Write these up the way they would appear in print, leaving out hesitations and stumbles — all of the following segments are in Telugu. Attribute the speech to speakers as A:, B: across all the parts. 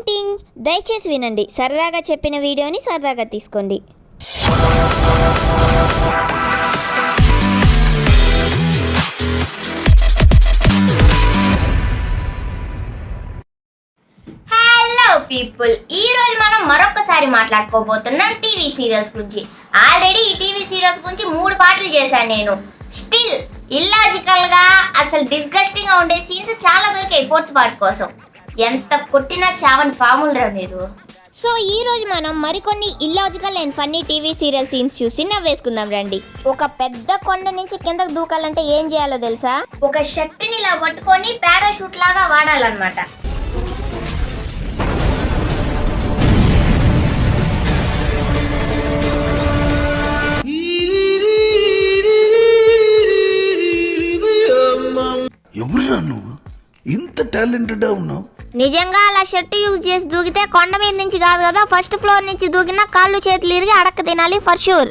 A: టింగ్ టింగ్, దయచేసి వినండి. సరదాగా చెప్పిన వీడియోని సరదాగా తీసుకోండి.
B: హలో పీపుల్, ఈ రోజు మనం మరొకసారి మాట్లాడుకోబోతున్నాం టీవీ సీరియల్స్ గురించి. ఆల్రెడీ ఈ టీవీ సీరియల్స్ గురించి 3 పాటలు చేశాను నేను. స్టిల్ ఇల్లాజికల్ గా అసలు డిస్గస్టింగ్ గా ఉండే సీన్స్ చాలా దొరికాయి 4th పార్ట్ కోసం. ఎంత కొట్టినా చావని పాములరా మీరు.
A: సో ఈ రోజు మనం మరికొన్ని illogical and funny TV serial scenes చూసి నవ్వేసుకుందాం రండి. ఒక పెద్ద కొండ నుంచి కిందకు దూకాలంటే ఏం చేయాలో తెలుసా?
B: ఒక షర్ట్ని ఇలా పట్టుకొని పారాషూట్ లాగా వాడాలన్నమాట.
C: ఎవరురా నువ్వు? ఇంత టాలెంటెడ్ ఉన్నావు?
A: నిజంగా అలా షర్ట్ యూజ్ చేసి దూకితే కొండ మీద నుంచి కాదు కదా, ఫస్ట్ ఫ్లోర్ నుంచి దూకినా కాళ్ళు చేతులు ఇరిగి అడక్క తినాలి ఫర్ షూర్.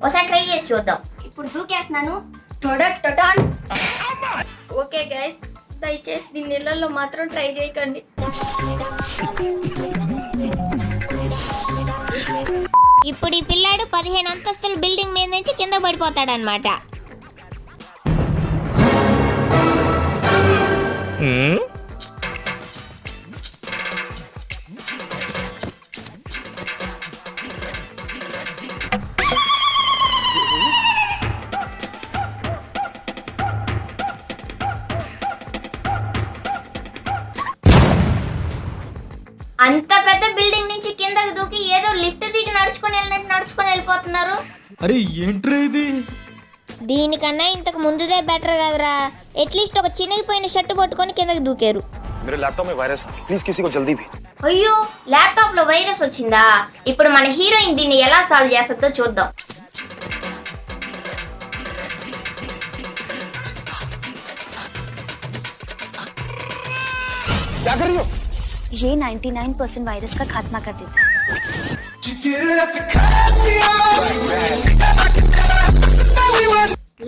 B: ఒకసారి ట్రై చేసి చూద్దాం. ఇప్పుడు దూకేస్తున్నాను. ఓకే గైస్, దయచేసి దీని నీళ్ళల్లో మాత్రం ట్రై చేయకండి.
A: ఇప్పుడు ఈ పిల్లాడు 15 అంతస్తుల బిల్డింగ్ మీద నుంచి కింద పడిపోతాడనమాట.
B: అంత పెద్ద బిల్డింగ్ నుంచి కిందకి దూకి ఏదో లిఫ్ట్ దిగి నడుచుకొని వెళ్ళిపోతున్నారు.
D: అరే ఏంట్రా ఇది?
A: దీనికన్నా ఇంతకు ముందుదే బెటర్ కదరా. అట్లీస్ట్ ఒక చినిగిపోయిన షర్ట్ పట్టుకొని కిందకి దూకారు.
E: मेरे लैपटॉप में वायरस है, प्लीज किसी को जल्दी भेज.
B: అయ్యో, ల్యాప్టాప్ లో వైరస్ వచ్చిందా? ఇప్పుడు మన హీరోయిన్ దీన్ని ఎలా సాల్వ్ చేస్తుందో చూద్దాం.
E: क्या कर रही हो?
F: ये 99% वायरस का खात्मा कर देता है.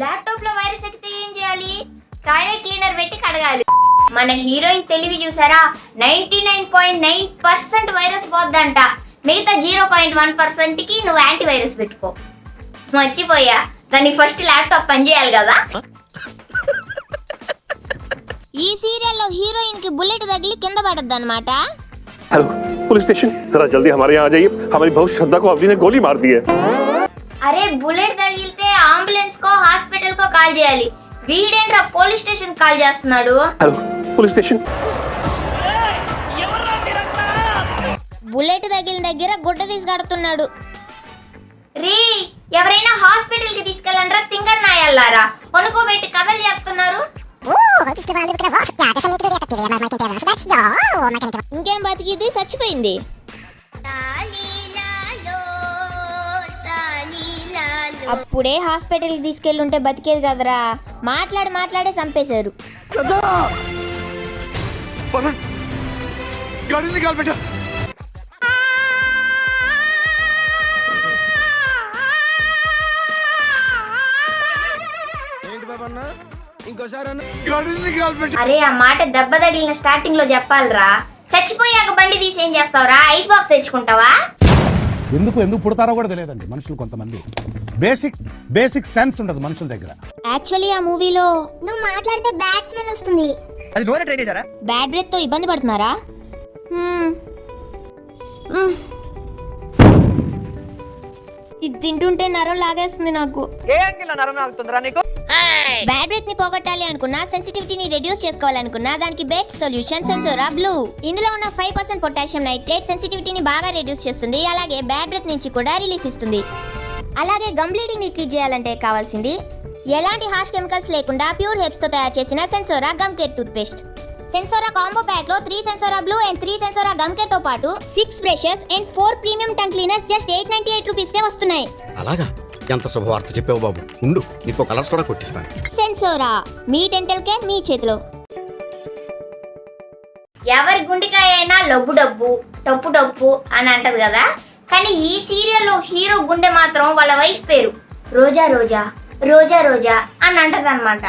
B: ల్యాప్టాప్ లో వైరస్ ఎక్కితే ఏం చేయాలి? టాయిలెట్ క్లీనర్ పెట్టి కడగాలి. మన హీరోయిన్ తెలివి చూసారా? 99.9% వైరస్ పోద్దంట. మిగతా 0.1% కి నువ్వు యాంటీ వైరస్ పెట్టుకో. మర్చిపోయా, దాన్ని ఫస్ట్ ల్యాప్టాప్ పని చేయాలి కదా.
A: ఈ సీరియల్లో హీరోయిన్ కి బుల్లెట్ తగిలి కింద పడద్దు అనమాట.
E: हेलो पुलिस स्टेशन, जरा जल्दी हमारे यहाँ आ जाइए. हमारी बहू श्रद्धा को अवधि ने गोली मार दी है.
B: అరే, బుల్లెట్ తగిలితే అంబులెన్స్ కో హాస్పిటల్ కో కాల్ చేయాలి. వీడేంట్రా పోలీస్ స్టేషన్ కాల్ చేస్తున్నాడు?
E: Hello police station.
A: బుల్లెట్ తగిలిన దగ్గర గుడ్డ తీసి కడుతున్నాడు.
B: రీ, ఎవరైనా హాస్పిటల్ కి తీసుకెళ్ళండ్రా తింగర్ నాయల్లారా. కొనుక్కోబెట్టి కథలు చెప్తున్నారు.
A: ఇంకేం బతికిది? చచ్చిపోయింది. అప్పుడే హాస్పిటల్ కి తీసుకెళ్ళుంటే బతికేది కదరా. మాట్లాడే చంపేశారు.
E: गाड़ी निकाल बेटा.
B: అరే, ఆ మాట దెబ్బ తగిలిన స్టార్టింగ్ లో చెప్పాలరా. చచ్చిపోయాక బండి తీసి ఏం చేస్తావురా? ఐస్ బాక్స్ తెచ్చుకుంటావా?
G: ఎందుకు పుడతారో కూడా తెలియదండి మనుషులు. కొంతమంది బేసిక్ సెన్స్ ఉండదు మనుషుల దగ్గర.
A: యాక్చువల్లీ ఆ మూవీలో
F: నువ్వు మాట్లాడితే బ్యాడ్ స్మెల్ వస్తుంది.
D: అది నోరే ట్రై చేశారా?
A: బ్యాడ్ బ్రెత్ తో ఇబ్బంది పడుతున్నారా? ఇది తింటుంటే నరం లాగేస్తుంది నాకు.
D: ఏ యాంగిల్ నరం ఆగుతుందిరా నీకు?
A: బ్యాడ్ బ్రెత్ ని పోగొట్టాలి అనుకున్నా, సెన్సిటివిటీని రెడ్యూస్ చేసుకోవాలనుకున్నా దానికి బెస్ట్ సొల్యూషన్ సెన్సోరా బ్లూ. ఇందులో ఉన్న 5% పొటాషియం నైట్రేట్ సెన్సిటివిటీని బాగా రెడ్యూస్ చేస్తుంది. అలాగే బ్యాడ్ బ్రెత్ నుంచి కూడా రిలీఫ్ ఇస్తుంది. అలాగే గమ్ బ్లీడింగ్ ని ట్రీట్ చేయాలంటే కావాల్సింది ఎలాంటి హార్ష్ కెమికల్స్ లేకుండా ప్యూర్ హెర్బ్స్ తో తయారు చేసిన Sensora gum care toothpaste. Sensora combo pack లో 3 Sensora blue and 3 Sensora gum care తో పాటు 6 brushes and 4 premium tongue cleaners just 898 rupees కే వస్తున్నాయి.
H: అలాగా? ఎంత శుభవార్త చెప్పావు బాబు. ఉండు, నీకు కలర్ సోడా కొట్టిస్తాను.
A: సెన్సోరా, మీ డెంటల్ కేర్ మీ చేతిలో.
B: ఎవరి గుండెకాయ అయినా లబ్బు డబ్బు టప్పు టప్పు అని అంటది కదా. కానీ ఈ సీరియల్లో హీరో గుండె మాత్రం వాళ్ళ వైఫ్ పేరు రోజా రోజా రోజా రోజా అని అంటది అనమాట.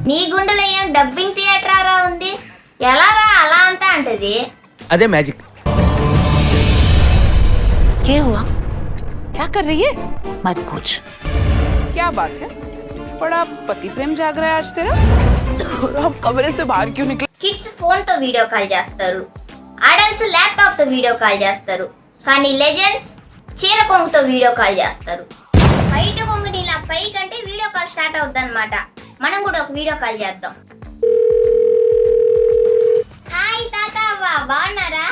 B: నీ గుండెలో ఏం డబ్బింగ్ థియేటర్ ఉంది, ఎలా రా అలా అంతా అంటది.
D: అదే మ్యాజిక్.
I: क्या हुआ? क्या कर रही है? मत पूछ. क्या बात है? बड़ा पति प्रेम जाग रहा है आज तेरा. और आप कमरे से बाहर क्यों निकले?
B: కిడ్స్ ఫోన్ తో వీడియో కాల్ చేస్తారు, అడల్ట్స్ ల్యాప్టాప్ తో వీడియో కాల్ చేస్తారు, కానీ లెజెండ్స్ చీర కొంగుతో వీడియో కాల్ చేస్తారు. బయట కొంగుని ఇలా పై కంటే వీడియో కాల్ స్టార్ట్ అవుద్ది అనమాట. మనం కూడా ఒక వీడియో కాల్ చేద్దాం. హాయ్ తాత బాగున్నారా?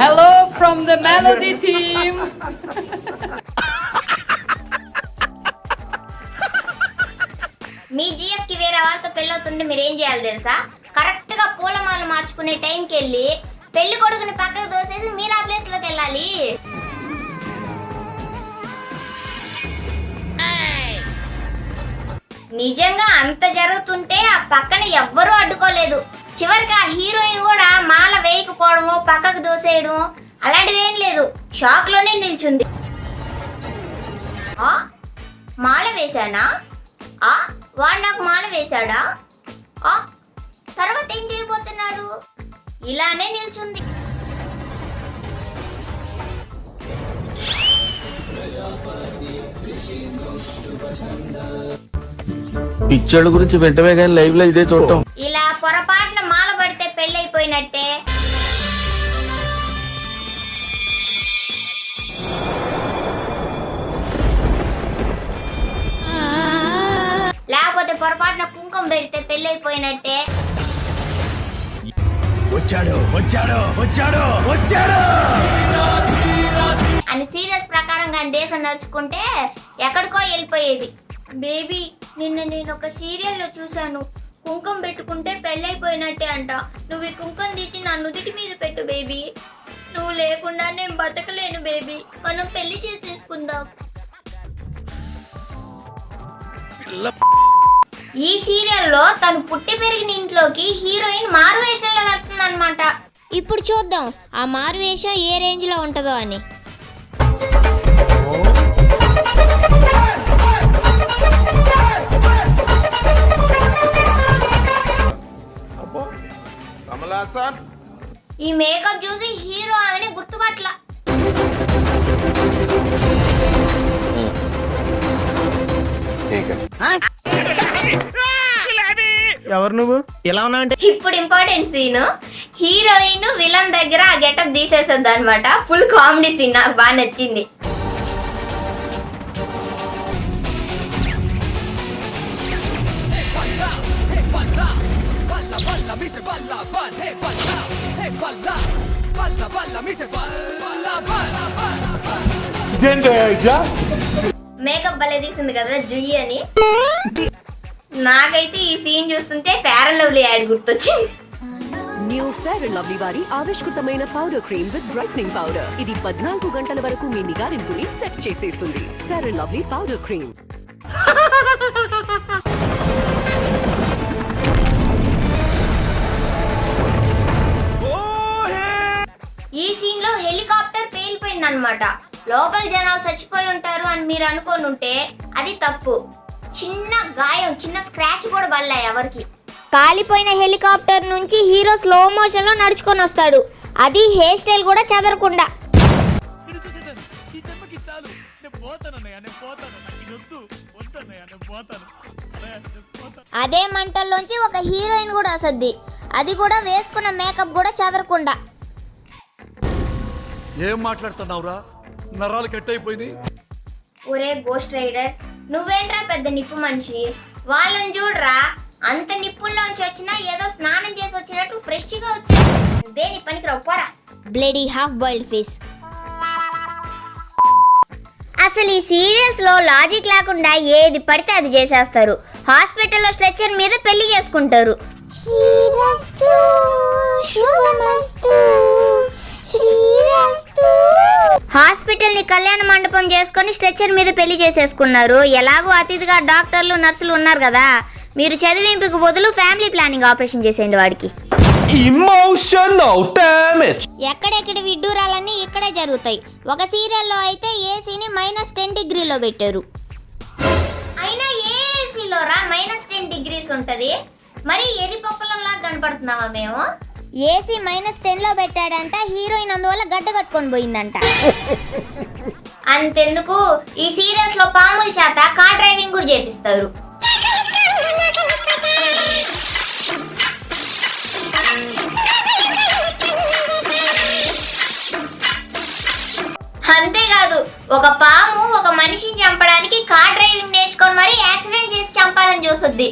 I: Hello from the Melody team.
B: Me GF కి వేరే వాళ్ళతో పెళ్ళవుతుంటే మీరు ఏం చేయాలి తెలుసా? కరెక్ట్ గా పూలమాల మార్చుకునే టైంకి వెళ్ళి పెళ్లి కొడుకుని పక్కకు దోసేసి మీరు ఆ ప్లేస్ లోకి వెళ్ళాలి. నిజంగా అంత జరుగుతుంటే ఆ పక్కన ఎవ్వరూ అడ్డుకోలేదు. చివరికి ఆ హీరోయిన్ కూడా మాల వేయకపోవడమో పక్కకు దోసేయడమో అలాంటిది ఏం లేదు, షాక్ లోనే నిల్చుంది. మాల వేశానా? వాడు నాకు మాల వేశాడా? తర్వాత ఏం చేయబోతున్నాడు? ఇలానే నిల్చుంది.
J: పిచ్చోళ్ళ గురించి వెంటనే కానీ లైవ్ లో ఇదే చూడటం.
B: ఇలా పొరపాటున మాల పడితే పెళ్ళైపోయినట్టే. లేకపోతే పొరపాటున కుంకుమ పెడితే పెళ్ళైపోయినట్టే.
C: వచ్చాడు వచ్చాడు వచ్చాడు వచ్చాడు
B: అని సీరియస్ ప్రకారంగా దేశం నడుచుకుంటే ఎక్కడికో వెళ్ళిపోయేది. బేబీ నిన్న నేను ఒక సీరియల్లో చూశాను, కుంకుమ పెట్టుకుంటే పెళ్ళైపోయినట్టే అంట. నువ్వు ఈ కుంకుమ తీసి నా నుదుటి మీద పెట్టు బేబీ. నువ్వు లేకుండా నేను బతకలేను బేబీ. మనం పెళ్లి చేసేసుకుందాం. ఈ సీరియల్లో తను పుట్టి పెరిగిన ఇంట్లోకి హీరోయిన్ మారు వేషంలో వెళ్తుంది అనమాట.
A: ఇప్పుడు చూద్దాం ఆ మారువేషం ఏ రేంజ్ లో ఉంటుందో అని.
B: ఈ మేకప్ చూసి హీరో అని గుర్తుపట్ల.
J: ఎవరు నువ్వు ఎలా ఉన్నా అంటే?
B: ఇప్పుడు ఇంపార్టెంట్ సీన్, హీరోయిన్ విలన్ దగ్గర ఆ గెటప్ తీసేస్తుంది అనమాట. ఫుల్ కామెడీ సీన్, నాకు బాగా నచ్చింది. మేకప్ భలే తీసింది కదా జుయ్యి అని. నాకైతే ఈ సీన్ చూస్తుంటే ఫేర్ అండ్ లవ్లీ యాడ్ గుర్తొచ్చింది.
K: న్యూ ఫేర్ అండ్ లవ్లీ వారి ఆవిష్కృతమైన powder cream with brightening powder. ఇది 14 గంటల వరకు మీ నిగారింపుని సెట్ చేసేస్తుంది. Fair and Lovely powder cream.
B: ఈ సీన్ లో హెలికాప్టర్ పేలిపోయింది అనమాట. లోపల జనాలు చచ్చిపోయి ఉంటారు అని మీరు అనుకోని ఉంటే అది తప్పు. చిన్న గాయం, చిన్న స్క్రాచ్ కూడా పడలే ఎవరికి.
A: కాలిపోయిన హెలికాప్టర్ నుంచి హీరో స్లో మోషన్ లో నడుచుకొని వస్తాడు, అది హెయిర్ స్టైల్ కూడా చెదరకుండా. అదే మంటల్లోంచి ఒక హీరోయిన్ కూడా వస్తుంది, అది కూడా వేసుకున్న మేకప్ కూడా చెదరకుండా.
C: ఏం మాట్లాడుతున్నావురా? నరాలు కట్ అయిపోయింది.
B: ఒరే గోస్ట్ రైడర్, నువ్వేంట్రా పెద్ద నిప్పు మనిషి? వాళ్ళని చూడరా, అంత నిప్పుల్లోంచి వచ్చినా ఏదో స్నానం చేసి వచ్చినట్టు ఫ్రెష్ గా వచ్చారు. దేని పనికి రవ్వరా
A: బ్లడీ హాఫ్ బాయిల్డ్ ఫేస్. అసలు ఈ సీరియల్స్ లో లాజిక్ లేకుండా ఏది పడితే అది చేసేస్తారు. హాస్పిటల్లో స్ట్రెచర్ మీద పెళ్లి చేసుకుంటారు. హాస్పిటల్ ని కళ్యాణ మండపం చేసుకొని స్ట్రెచర్ మీద పెళ్లి చేసేసుకున్నారు. ఎలాగో అతిథిగా డాక్టర్లు నర్సులు ఉన్నారు కదా, మీరు చదివింపుకు బదులు ఫ్యామిలీ ప్లానింగ్ ఆపరేషన్ చేసేయండి వాడికి. ఎక్కడెక్కడి విడ్డూరాలన్నీ ఇక్కడే జరుగుతాయి. ఒక సీరియల్లో అయితే ఏసీని -10 డిగ్రీలో పెట్టారు.
B: అయినా ఏ ఏసీలో రా -10 డిగ్రీస్ ఉంటది. మరి ఎర్రిపొక్కలంలా కనపడుతున్నావా మేము?
A: ఏసీ -10 లో పెట్టాడంట హీరోయిన్, అందువల్ల గడ్డ కట్టుకొని పోయిందంట.
B: అంతెందుకు, ఈ సీరియల్స్ లో పాముల చేత కార్ డ్రైవింగ్ కూడా చేపిస్తారు. అంతేకాదు, ఒక పాము ఒక మనిషిని చంపడానికి కార్ డ్రైవింగ్ నేర్చుకొని మరి యాక్సిడెంట్ చేసి చంపాలని చూస్తుంది.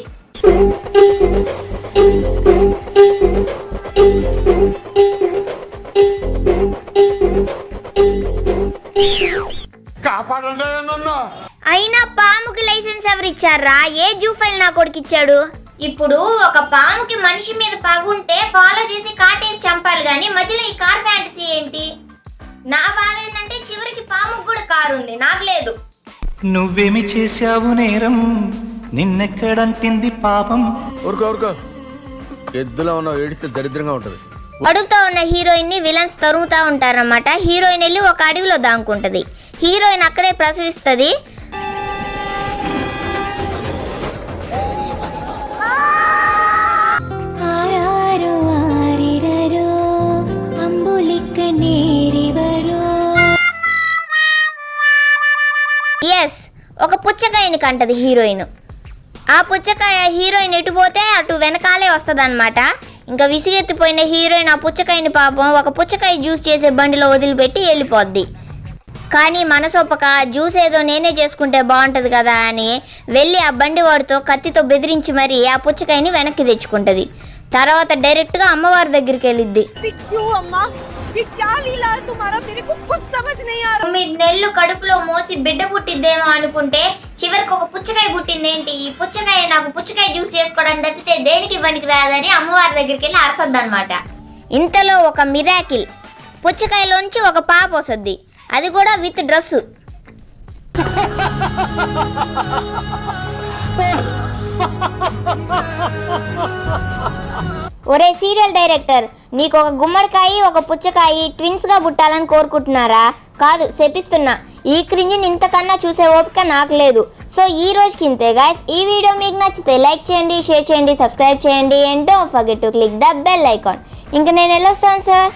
A: అయినా పాముకి లైసెన్స్ ఎవరు ఇచ్చారా? ఏ జూ ఫైల్ నా కొడుకు ఇచ్చాడు?
B: ఇప్పుడు ఒక పాముకి మనిషి మీద పగుంటే ఫాలో చేసి కాటేసి చంపాలి గాని మధ్యలో ఈ కార్ ఫ్యాంటసీ ఏంటి? నా బాధ ఏంటంటే చివరికి పాముకు కూడా కారు ఉంది, నాకు లేదు.
D: నువ్వేమి చేశావు నేరం, నిన్నెక్కడంటింది పాపం.
J: ఊరుకో ఎద్దులో ఉన్న ఏడిస్తే దరిద్రంగా ఉంటది.
A: అడుగుతా ఉన్న హీరోయిన్ ని విలన్స్ తరుముతా ఉంటారన్నమాట. హీరోయిన్ వెళ్ళి ఒక అడవిలో దాంకుంటది. హీరోయిన్ అక్కడే ప్రసవిస్తుంది. ఎస్, ఒక పుచ్చకాయని కంటది హీరోయిన్. ఆ పుచ్చకాయ హీరోయిన్ ఎటు పోతే అటు వెనకాలే వస్తుంది అనమాట. ఇంకా విసిగెత్తిపోయిన హీరోయిన్ ఆ పుచ్చకాయని పాపం ఒక పుచ్చకాయ జ్యూస్ చేసే బండిలో వదిలిపెట్టి వెళ్ళిపోద్ది. కానీ మనసొప్పక జ్యూస్ ఏదో నేనే చేసుకుంటే బాగుంటుంది కదా అని వెళ్ళి ఆ బండి వాడితో కత్తితో బెదిరించి మరీ ఆ పుచ్చకాయని వెనక్కి తెచ్చుకుంటుంది. తర్వాత డైరెక్ట్గా అమ్మవారి దగ్గరికి వెళ్ళిద్ది.
B: 9 నెలలు కడుపులో మోసి బిడ్డ పుట్టిద్దేమో అనుకుంటే చివరికి ఒక పుచ్చకాయ పుట్టిందేంటి? ఈ పుచ్చకాయ నాకు పుచ్చకాయ జ్యూస్ చేసుకోవడానికి తప్పితే దేనికి పనికి రాదని అమ్మవారి దగ్గరికి వెళ్ళి అరసొద్దనమాట.
A: ఇంతలో ఒక మిరాకిల్, పుచ్చకాయలోంచి ఒక పాప వస్తుంది, అది కూడా విత్ డ్రెస్సు. ఒరే సీరియల్ డైరెక్టర్, నీకు ఒక గుమ్మడికాయ ఒక పుచ్చకాయ ట్విన్స్ గా పుట్టాలని కోరుకుంటున్నారా? కాదు, శపిస్తున్నా. ఈ క్రింజిని ఇంతకన్నా చూసే ఓపిక నాకు లేదు. సో ఈ రోజుకి ఇంతే గైస్. ఈ వీడియో మీకు నచ్చితే లైక్ చేయండి, షేర్ చేయండి, సబ్స్క్రైబ్ చేయండి, and don't forget to click the bell icon. ఇంక నేను వెళ్ళొస్తాను సార్.